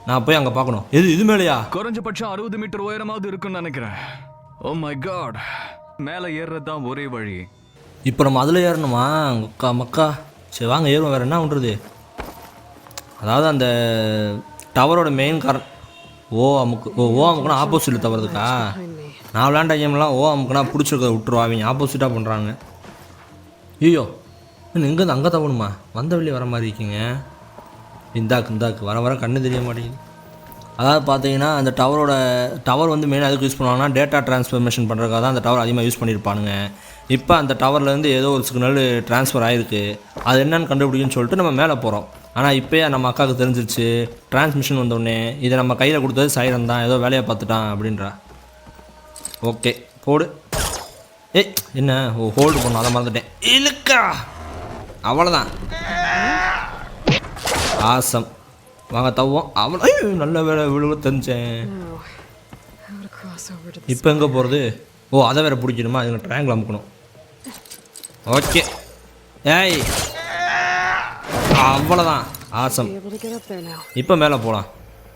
நான் போய் அங்கே பார்க்கணும். இது மேலேயா? குறைஞ்சபட்சம் 60 மீட்டர் உயரமாவது இருக்குன்னு நினைக்கிறேன். ஓ மை காட், மேலே ஏறுறது தான் ஒரே வழி. இப்போ நம்ம அதில் ஏறணுமா? மக்கா சரி வாங்க ஏறுவோம். வேறு என்ன பண்ணுறது? அதாவது அந்த டவரோட மெயின் அமுக்குனா ஆப்போசிட்டில் தவறுதுக்கா? நான் விளையாண்ட கேம்லாம் அமுக்குனா பிடிச்சிருக்கத விட்டுருவாங்க, ஆப்போசிட்டாக பண்ணுறாங்க. ஐயோ இங்கேருந்து அங்கே தவணுமா? வந்த வழி வர மாதிரி இருக்கீங்க. இந்தாக்கு வர கண்ணு தெரிய மாட்டேங்குது. அதாவது பார்த்தீங்கன்னா அந்த டவர் வந்து மெயினாக எதுக்கு யூஸ் பண்ணுவாங்கன்னா டேட்டா ட்ரான்ஸ்ஃபர்மேஷன் பண்ணுறதுக்காக தான் அந்த டவர் அதிகமாக யூஸ் பண்ணியிருப்பானுங்க. இப்போ அந்த டவர்லேருந்து ஏதோ ஒரு சிக்னல் ட்ரான்ஸ்ஃபர் ஆகிருக்கு. அது என்னன்னு கண்டுபிடிக்குன்னு சொல்லிட்டு நம்ம மேலே போகிறோம். ஆனால் இப்போயே நம்ம அக்காவுக்கு தெரிஞ்சிருச்சு டிரான்ஸ்மிஷன் வந்தோடனே இதை நம்ம கையில் கொடுத்தது சைரன் தான், ஏதோ வேலையை பார்த்துட்டான் அப்படின்றா. ஓகே போடு. என்ன ஹோல்டு பண்ண அதை மறந்துட்டேன். இழுக்கா அவ்வளோதான். ஆசம் வாங்க தவ்வோம். அவ்வளோ நல்ல வேலை விழுவ தெரிஞ்சேன். இப்போ எங்கே போகிறது? அதை வேறு பிடிக்கணுமா? அதுங்க ட்ரையாங்கிள் அமுக்கணும். ஓகே அவ்வளோதான். ஆசம். இப்போ மேலே போகலாம்.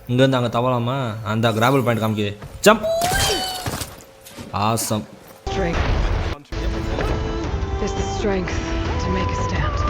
இங்கேருந்து அங்கே தவலாமா? அந்த கிராவல் பாயிண்ட் காமிக்குது. Jump. Awesome. Strength. There's the strength to make a stand.